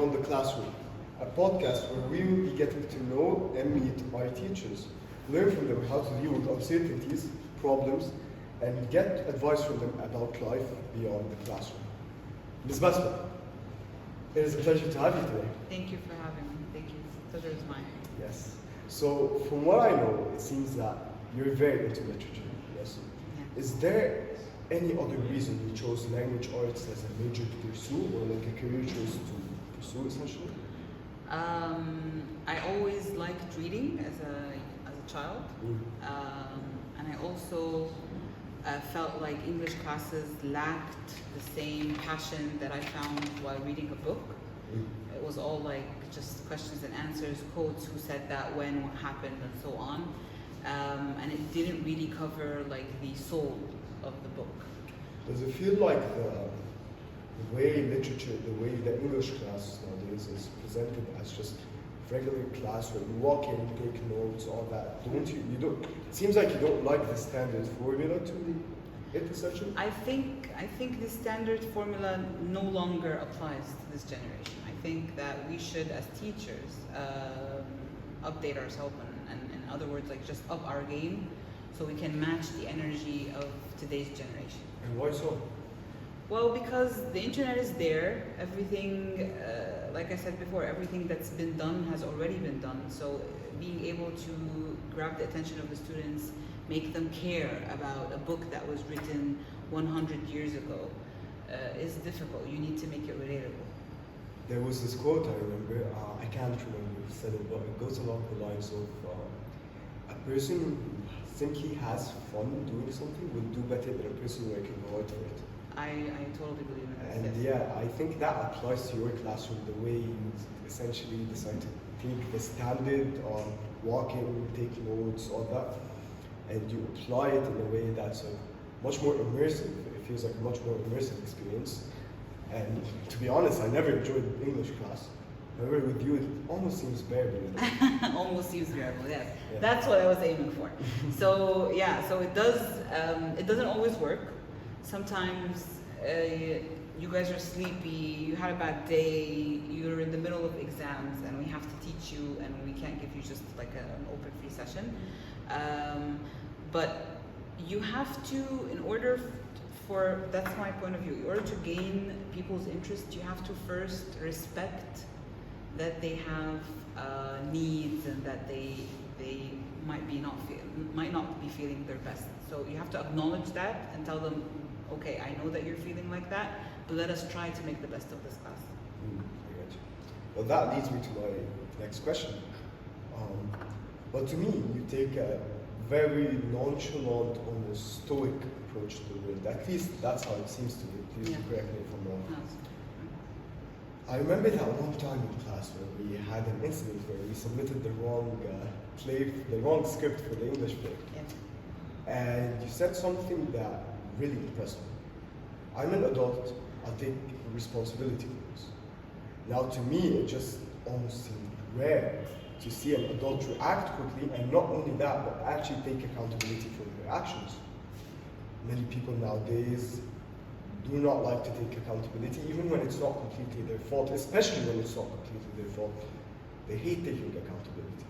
Beyond the Classroom, a podcast where we will be getting to know and meet our teachers, learn from them how to deal with uncertainties, problems, and get advice from them about life beyond the classroom. Ms. Basma, it is a pleasure to have you today. Thank you for having me. Thank you. Pleasure is mine. Yes. So, from what I know, it seems that you're very into literature. Yes. Yeah. Is there any other reason you chose language arts as a major to pursue, or like a career choice to pursue, essentially? I always liked reading as a child, and I also felt like English classes lacked the same passion that I found while reading a book. It was all like just questions and answers, quotes, who said that, when, what happened, and so on. And it didn't really cover like the soul of the book. Does it feel like the way literature, the way the English class nowadays is presented as just regular class where you walk in, take notes, all that? Don't you? You don't. It seems like you don't like the standard formula to it, essentially. I think this standard formula no longer applies to this generation. I think that we should, as teachers, update ourselves and in other words, like just up our game, so we can match the energy of today's generation. And why so? Well, because the internet is there. Everything, like I said before, everything that's been done has already been done. So being able to grab the attention of the students, make them care about a book that was written 100 years ago is difficult. You need to make it relatable. There was this quote I remember, I can't remember who said it, but it goes along the lines of a person who thinks he has fun doing something will do better than a person working hard for it. I totally believe in that. And yes. yeah, I think that applies to your classroom, the way you essentially decide to take the standard on walking, take notes, all that, and you apply it in a way that's much more immersive. It feels like a much more immersive experience. And to be honest, I never enjoyed English class. However, with you, it almost seems bearable. Almost seems bearable, yes. Yeah. That's what I was aiming for. So yeah, so it does. It doesn't always work. Sometimes you guys are sleepy, you had a bad day, you're in the middle of exams, and we have to teach you, and we can't give you just like an open free session. But you have to, in order for, that's my point of view, in order to gain people's interest, you have to first respect that they have needs and that they might not be feeling their best. So you have to acknowledge that and tell them, okay, I know that you're feeling like that, but let us try to make the best of this class. I got you. Well, that leads me to my next question. But to me, you take a very nonchalant, almost stoic approach to the world. At least that's how it seems to me. Please correct me if I'm wrong. No, I remember that one time in class where we had an incident where we submitted the wrong script for the English play. yeah. And you said something that really impressed me. I'm an adult, I'll take responsibility for this. Now to me, it just almost seemed rare to see an adult react quickly, and not only that, but actually take accountability for their actions. Many people nowadays do not like to take accountability, even when it's not completely their fault, especially when it's not completely their fault. They hate taking accountability.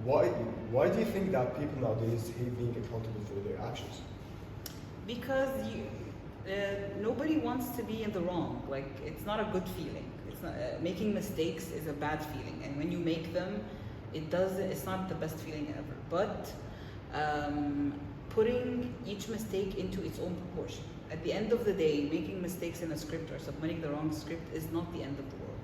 Why do you think that people nowadays hate being accountable for their actions? Because nobody wants to be in the wrong. Like, it's not a good feeling. It's not, making mistakes is a bad feeling, and when you make them, it's not the best feeling ever. But putting each mistake into its own proportion. At the end of the day, making mistakes in a script or submitting the wrong script is not the end of the world.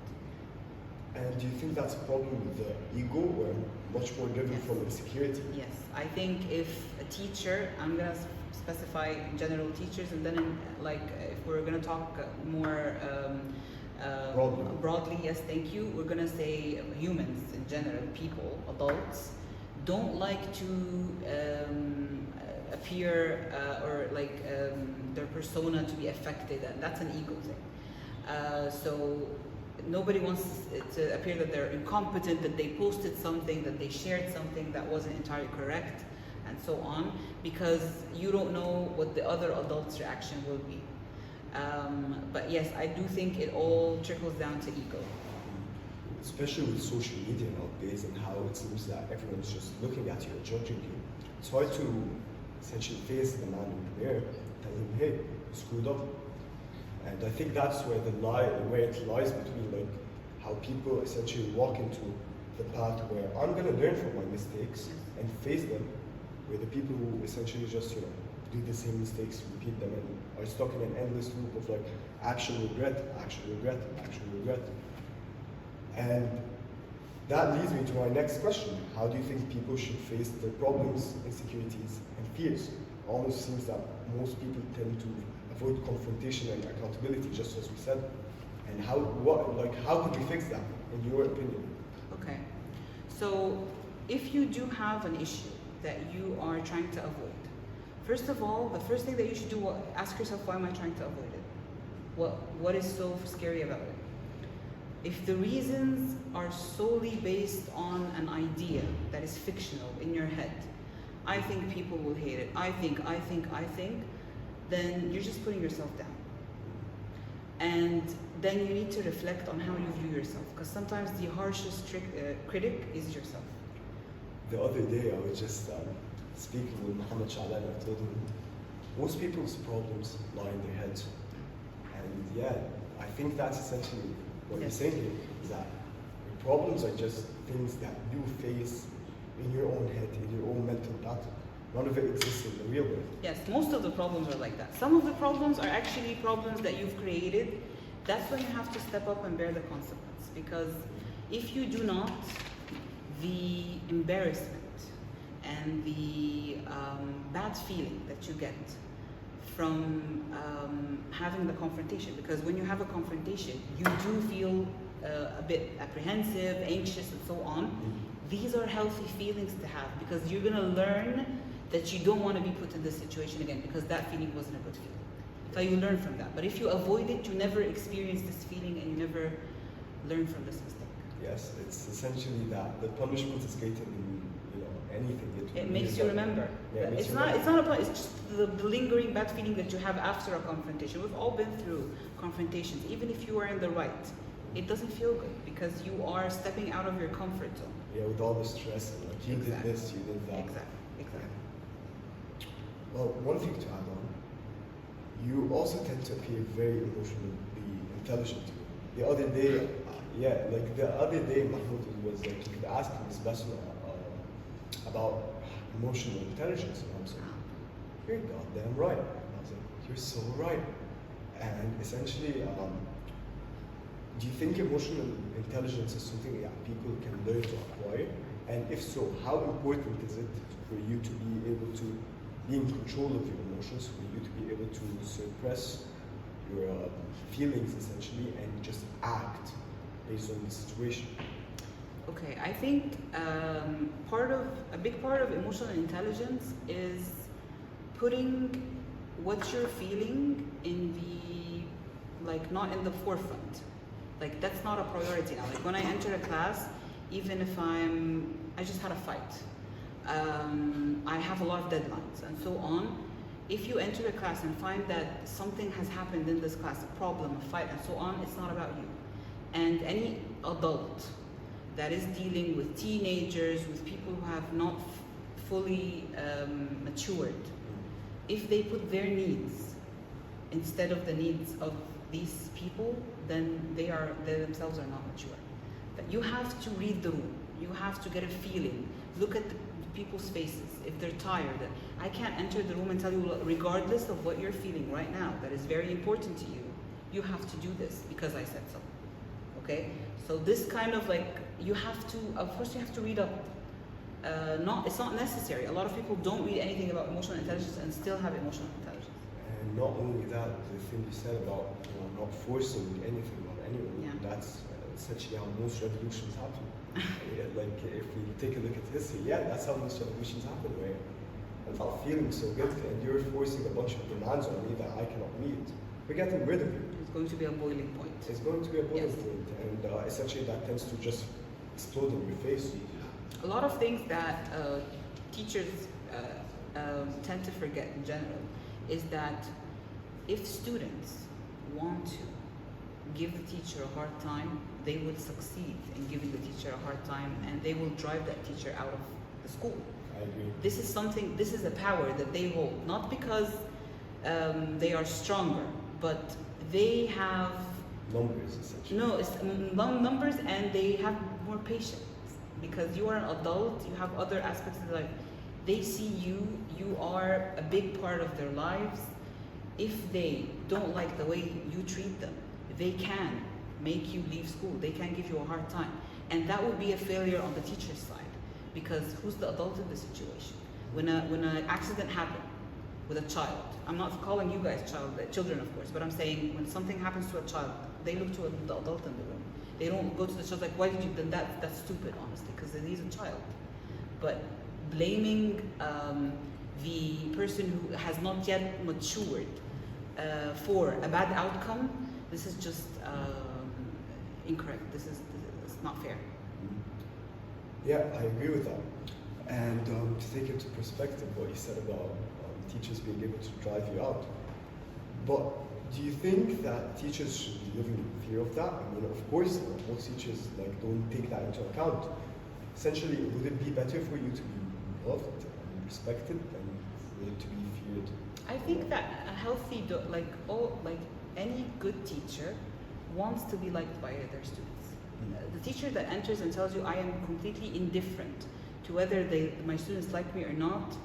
And do you think that's a problem with the ego, or much more driven from insecurity? Yes, I think if a teacher, I'm gonna specify general teachers, and then if we're gonna talk more broadly, yes, thank you. We're gonna say humans in general, people, adults, don't like to appear or their persona to be affected, and that's an ego thing. So nobody wants to appear that they're incompetent, that they posted something, that they shared something that wasn't entirely correct, and so on, because you don't know what the other adult's reaction will be. But yes, I do think it all trickles down to ego. Especially with social media nowadays and how it seems that everyone's just looking at you and judging you. It's hard to essentially face the man in the mirror, tell him, hey, you screwed up. And I think that's where where it lies between like how people essentially walk into the path where I'm gonna learn from my mistakes and face them, where the people who essentially just, do the same mistakes, repeat them, and are stuck in an endless loop of like actual regret, actual regret, actual regret. And that leads me to my next question. How do you think people should face their problems, insecurities, and fears? Almost seems that most people tend to avoid confrontation and accountability, just as we said. And how could we fix that, in your opinion? Okay, so if you do have an issue that you are trying to avoid, first of all, the first thing that you should do, ask yourself, why am I trying to avoid it? What is so scary about it? If the reasons are solely based on an idea that is fictional in your head, I think people will hate it, I think, then you're just putting yourself down. And then you need to reflect on how you view yourself, because sometimes the harshest critic is yourself. The other day I was just speaking with Mohamed and I told him, most people's problems lie in their heads. And yeah, I think that's essentially what you're saying here, is that your problems are just things that you face in your own head, in your own mental battle. None of it exists in the real world. Yes, most of the problems are like that. Some of the problems are actually problems that you've created. That's when you have to step up and bear the consequence. Because if you do not, the embarrassment and the bad feeling that you get from having the confrontation, because when you have a confrontation, you do feel a bit apprehensive, anxious, and so on. These are healthy feelings to have, because you're gonna learn that you don't want to be put in this situation again, because that feeling wasn't a good feeling. So you learn from that. But if you avoid it, you never experience this feeling and you never learn from this mistake. Yes, it's essentially that the punishment is greater than anything. It makes you remember. Yeah, it's not a point. It's just the lingering bad feeling that you have after a confrontation. We've all been through confrontations. Even if you are in the right, it doesn't feel good because you are stepping out of your comfort zone. Yeah, with all the stress, like you did this, you did that. Exactly. Well, one thing to add on, you also tend to appear very emotionally intelligent to me. The other day, Mahmoud was like, you could ask Ms. Basma about emotional intelligence, and I was like, you're goddamn right. I was like, you're so right. And essentially, do you think emotional intelligence is something that people can learn to acquire? And if so, how important is it for you to be able to be in control of your emotions, for you to be able to suppress your feelings essentially and just act based on the situation? Okay, I think a big part of emotional intelligence is putting what you're feeling in not in the forefront. Like, that's not a priority now. Like, when I enter a class, even if I just had a fight, I have a lot of deadlines and so on. If you enter a class and find that something has happened in this class, a problem, a fight, and so on, it's not about you. And any adult that is dealing with teenagers, with people who have not fully matured, if they put their needs instead of the needs of these people, then they themselves are not mature. But you have to read the room. You have to get a feeling. Look at the people's faces. If they're tired, I can't enter the room and tell you, regardless of what you're feeling right now, that is very important to you, you have to do this because I said so. Okay? So this kind of of course you have to read up. It's not necessary. A lot of people don't read anything about emotional intelligence and still have emotional intelligence. And not only that, the thing you said about not forcing anything on anyone, that's essentially how most revolutions happen. Like, if we take a look at history, that's how most revolutions happen, where I'm not feeling so good and you're forcing a bunch of demands on me that I cannot meet. We're getting rid of you. It's going to be a boiling point. It's going to be a boiling point, and essentially that tends to just explode in your face. A lot of things that teachers tend to forget in general is that if students want to give the teacher a hard time, they will succeed in giving the teacher a hard time, and they will drive that teacher out of the school. I agree. This is a power that they hold, not because they are stronger, but they have Numbers, essentially. no, it's numbers, and they have more patience because you are an adult. You have other aspects of life. They see you. You are a big part of their lives. If they don't like the way you treat them, they can make you leave school. They can give you a hard time, and that would be a failure on the teacher's side, because who's the adult in the situation? When an accident happens with a child, I'm not calling you guys children, of course, but I'm saying when something happens to a child, they look to the adult in the room. They don't go to the child like, why did you? Then that's stupid, honestly, because he's a child. But blaming the person who has not yet matured for a bad outcome, this is just incorrect. It's not fair. Yeah, I agree with that. And to take into perspective what you said about teachers being able to drive you out, but do you think that teachers should be living in fear of that? I mean, of course, most teachers don't take that into account. Essentially, would it be better for you to be loved and respected than for it to be feared? I think that a healthy, any good teacher wants to be liked by their students. The teacher that enters and tells you, I am completely indifferent to whether my students like me or not,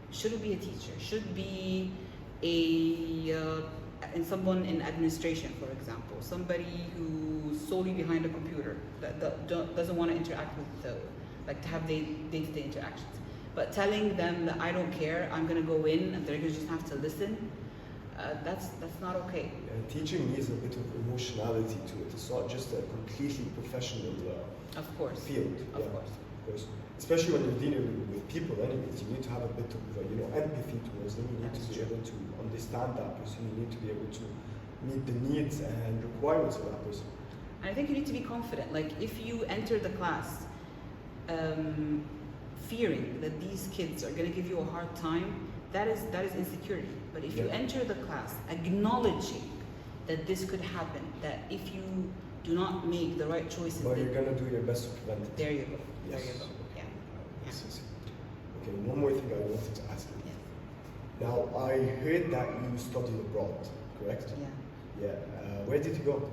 shouldn't be a teacher. Should be someone in administration, for example, somebody who's solely behind a computer that doesn't want to interact with to have day-to-day interactions. But telling them that I don't care, I'm going to go in and they're going to just have to listen, that's not okay. Teaching needs a bit of emotionality to it. It's not just a completely professional field. Of course. Especially when you're dealing with people anyways, you need to have a bit of empathy towards them. You need to be able to understand that person. You need to be able to meet the needs and requirements of that person. And I think you need to be confident. Like, if you enter the class fearing that these kids are going to give you a hard time, that is insecurity. But if you enter the class acknowledging that this could happen, that if you do not make the right choices, but you're going to do your best to prevent it. There you go. Yes. There you go. Yeah. Yes. Okay, one more thing I wanted to ask you. Yeah. Now, I heard that you studied abroad, correct? Yeah. Yeah. Where did you go?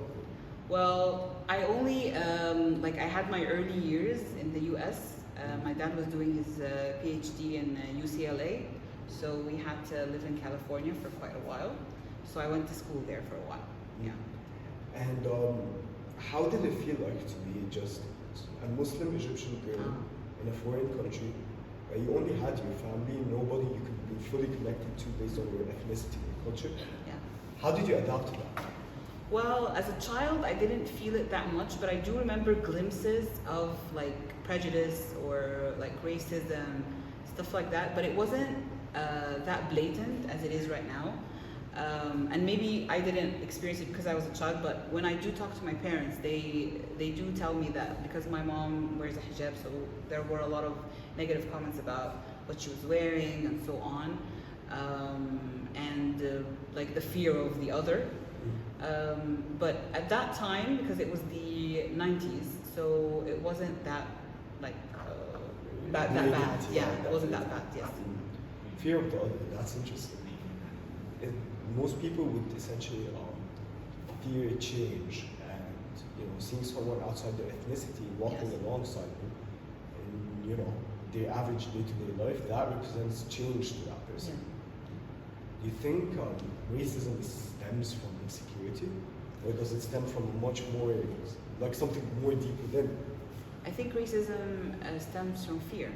Well, I only I had my early years in the U.S. My dad was doing his PhD in UCLA, so we had to live in California for quite a while. So I went to school there for a while. Yeah. And how did it feel like to be just a Muslim Egyptian girl in a foreign country where you only had your family, nobody you could be fully connected to based on your ethnicity and culture? Yeah. How did you adapt to that? Well, as a child, I didn't feel it that much, but I do remember glimpses of prejudice or racism, stuff like that. But it wasn't that blatant as it is right now. And maybe I didn't experience it because I was a child, but when I do talk to my parents, they do tell me that because my mom wears a hijab, so there were a lot of negative comments about what she was wearing and so on, and the fear of the other. But at that time, because it was the 90s, so it wasn't that bad. Yeah, it wasn't that bad. Yes. Fear of the other. That's interesting. Most people would essentially fear change, and seeing someone outside their ethnicity walking alongside them in their average day-to-day life, that represents change to that person. Yeah. Do you think racism stems from insecurity, or does it stem from much more, something more deep within? I think racism stems from fear.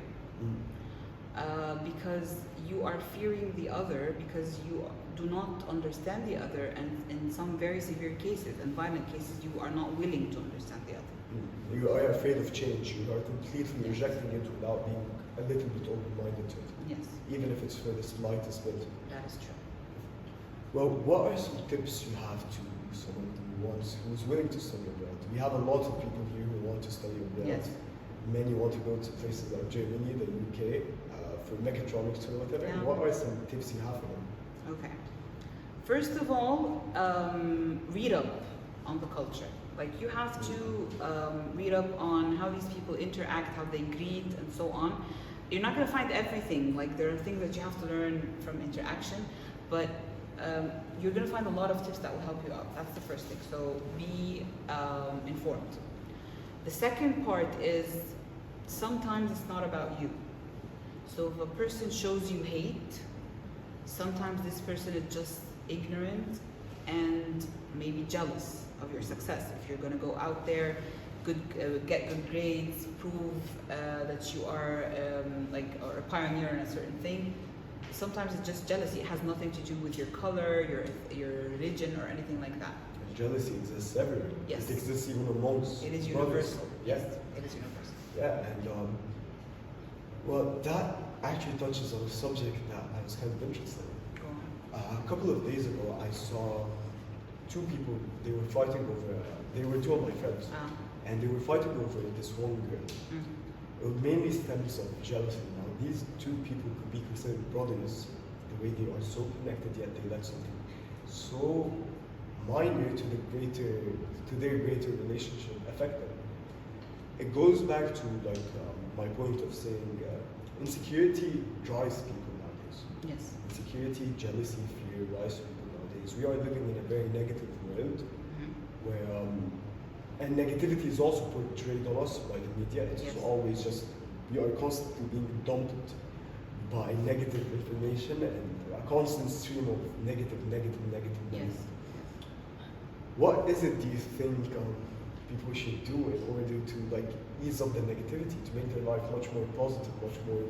Because you are fearing the other because you do not understand the other, and in some very severe cases and violent cases, you are not willing to understand the other. You are afraid of change. You are completely rejecting it without being a little bit open-minded to it. Yes. Even if it's for the slightest bit. That is true. Well, what are some tips you have to someone who's willing to study abroad? We have a lot of people here who want to study abroad. Yes. Many want to go to places like Germany, the UK, for mechatronics or whatever. Yeah. What are some tips you have for them? Okay. First of all, read up on the culture. Like you have to read up on how these people interact, how they greet, and so on. You're not going to find everything. Like there are things that you have to learn from interaction, but you're going to find a lot of tips that will help you out. That's the first thing. So be informed. The second part is sometimes it's not about you. So if a person shows you hate, sometimes this person is just ignorant and maybe jealous of your success. If you're going to go out there, get good grades, prove that you are or a pioneer in a certain thing, sometimes it's just jealousy. It has nothing to do with your color, your religion, or anything like that. Jealousy exists everywhere. Yes. It exists even amongst It is brothers. universal. Yes. It is universal. Yeah, and well, that actually touches on a subject that I was kind of interested in. Go on. A couple of days ago, I saw two people. They were fighting over. They were two of my friends, and they were fighting over this one girl. Mm-hmm. It mainly stems of jealousy. Now, these two people could be considered brothers, the way they are so connected, yet they let something so minor to their greater relationship affect them. It goes back to my point of saying insecurity drives people nowadays. Yes. Insecurity, jealousy, fear drives people nowadays. We are living in a very negative world where and negativity is also portrayed on us by the media. It's Yes. always just we are constantly being dumped by negative information and a constant stream of negative. Yes. What is it do you think people should do in order to ease up the negativity, to make their life much more positive, much more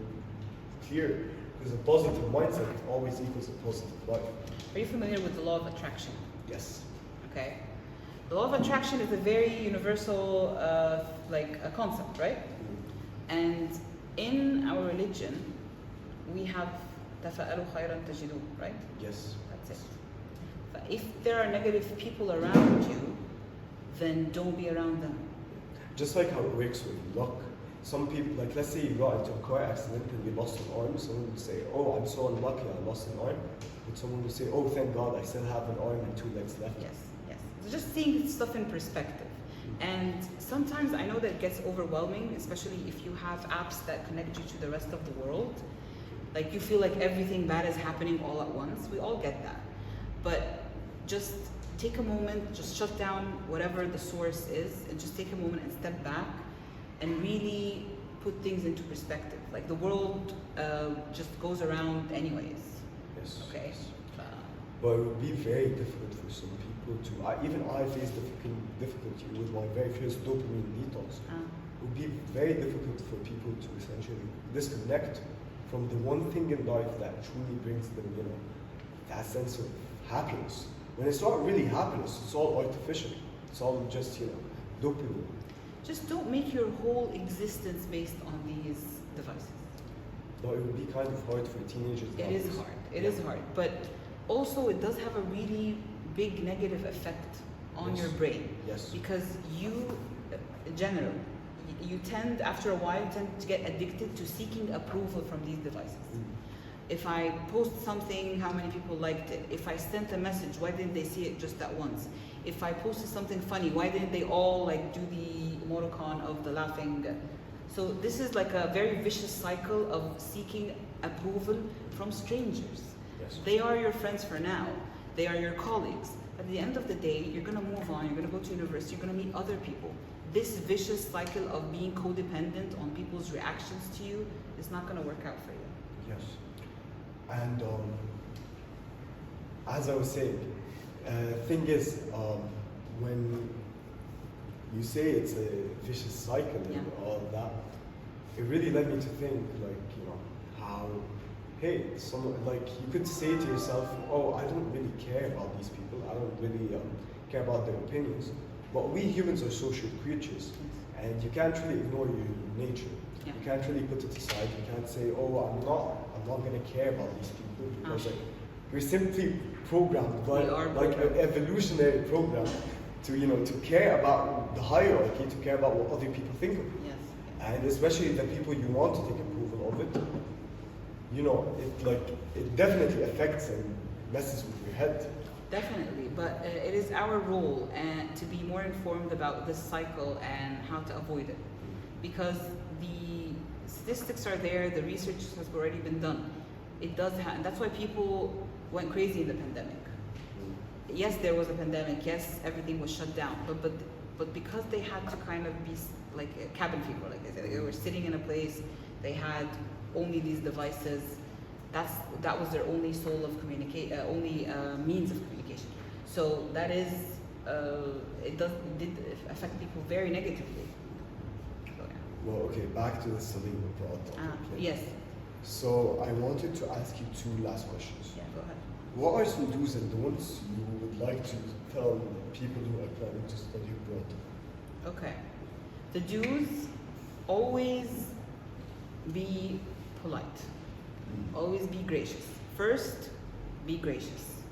clear? Because a positive mindset always equals a positive life. Are you familiar with the law of attraction? Yes. Okay. The law of attraction is a very universal a concept, right? And in our religion, we have تَفَأَلُوا خَيْرًا تَجِدُوا, right? Yes. That's it. But if there are negative people around you, then don't be around them. Just like how it works with luck. Some people, let's say you got into a car accident and you lost an arm, someone would say, oh, I'm so unlucky, I lost an arm. But someone would say, oh, thank God, I still have an arm and 2 legs left. Yes, yes. So just seeing stuff in perspective. And sometimes I know that it gets overwhelming, especially if you have apps that connect you to the rest of the world. Like you feel like everything bad is happening all at once. We all get that. But just take a moment, just shut down whatever the source is, and just take a moment and step back and really put things into perspective. Like the world just goes around anyways. Yes. Okay. But it would be very difficult for some people to. Even I faced difficulty with my very first dopamine detox. It would be very difficult for people to essentially disconnect from the one thing in life that truly brings them, that sense of happiness. When it's not really happiness, it's all artificial. It's all just, dopamine. Just don't make your whole existence based on these devices. No, it would be kind of hard for teenagers. It is hard. It is hard. But also it does have a really big negative effect on your brain. Yes. Because you, generally, you tend, after a while, to get addicted to seeking approval from these devices. If I post something, how many people liked it? If I sent a message, why didn't they see it just that once? If I posted something funny, why didn't they all do the emoticon of the laughing? So this is like a very vicious cycle of seeking approval from strangers. Yes. They are your friends for now. They are your colleagues. At the end of the day, you're gonna move on, you're gonna go to university, you're gonna meet other people. This vicious cycle of being codependent on people's reactions to you is not gonna work out for you. Yes. And as I was saying, thing is, when you say it's a vicious cycle and all that, it really led me to think, how, hey, you could say to yourself, oh, I don't really care about these people, I don't really care about their opinions, but we humans are social creatures, and you can't really ignore your nature. Yeah. You can't really put it aside. You can't say, "Oh, I'm not going to care about these people," because we're simply programmed by an evolutionary program to care about the hierarchy, to care about what other people think of you. Yes. And especially the people you want to take approval of it. It definitely affects and messes with your head. Definitely, but it is our role and to be more informed about this cycle and how to avoid it, because the statistics are there, the research has already been done. It does, and that's why people went crazy in the pandemic. Yes, there was a pandemic. Yes, everything was shut down, but because they had to kind of be like a cabin fever, like they said, they were sitting in a place, they had only these devices. That was their only soul of only means of communication. So that is, it did affect people very negatively. So, yeah. Well, okay, back to the Salim abroad topic. Yes. So I wanted to ask you two last questions. Yeah, go ahead. What are some do's and don'ts you would like to tell people who are planning to study abroad? Okay. The do's: always be polite. Always be gracious. First, be gracious.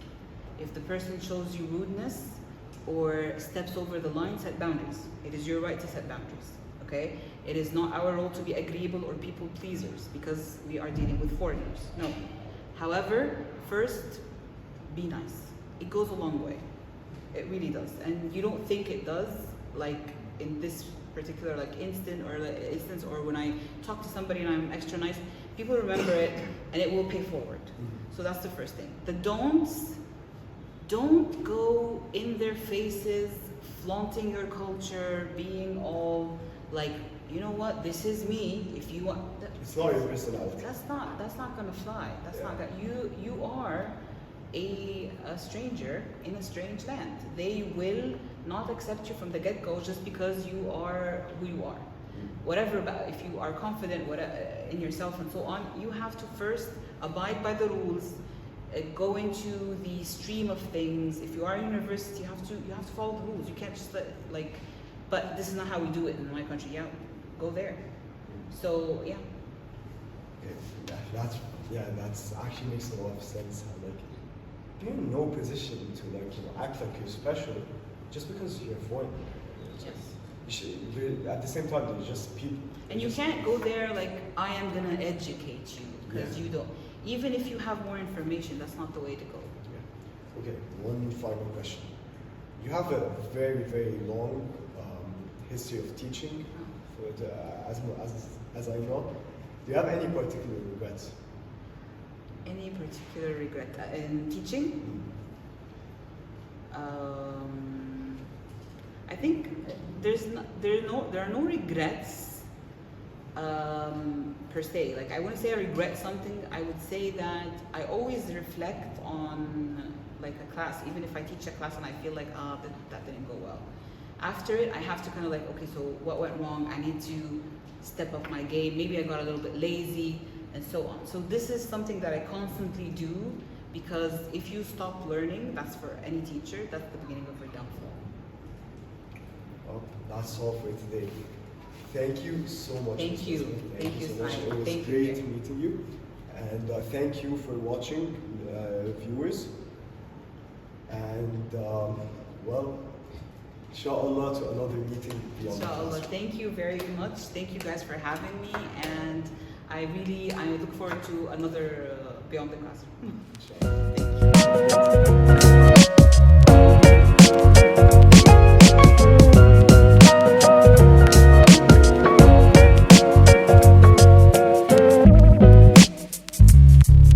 If the person shows you rudeness or steps over the line, set boundaries. It is your right to set boundaries. Okay? It is not our role to be agreeable or people pleasers because we are dealing with foreigners. No. However, first, be nice. It goes a long way. It really does. And you don't think it does, like in this particular instance or when I talk to somebody and I'm extra nice, people remember it and it will pay forward. So that's the first thing. The don'ts: don't go in their faces flaunting your culture, being all like, you know what, this is me. If you want, it's not your personality. That's not gonna fly. That's not gonna, you are a stranger in a strange land. They will not accept you from the get-go just because you are who you are. Whatever about, if you are confident in yourself and so on, you have to first abide by the rules, go into the stream of things. If you are in university, you have to follow the rules. You can't just but this is not how we do it in my country. Yeah, go there. So yeah. Okay, that's actually makes a lot of sense. You're in no position to act like you're special just because you're foreign. Yes. At the same time, they're just people. And you can't go there like, I am gonna educate you, because you don't. Even if you have more information, that's not the way to go. Yeah. Okay, one final question. You have a very, very long history of teaching, as I know. Do you have any particular regrets? Any particular regret in teaching? I think there are no regrets per se. Like, I wouldn't say I regret something. I would say that I always reflect on like a class, even if I teach a class and I feel like that didn't go well. After it, I have to kind of like, okay, so what went wrong? I need to step up my game. Maybe I got a little bit lazy, and so on. So this is something that I constantly do, because if you stop learning, that's for any teacher, that's the beginning of your downfall. Well, that's all for today. Thank you so much. Thank you. Thank you so much. It was great meeting you. And thank you for watching, viewers. And well, inshallah, to another meeting beyond. Inshallah. Thank you very much. Thank you guys for having me, and I look forward to another Beyond the Classroom. Inshallah. Thank you.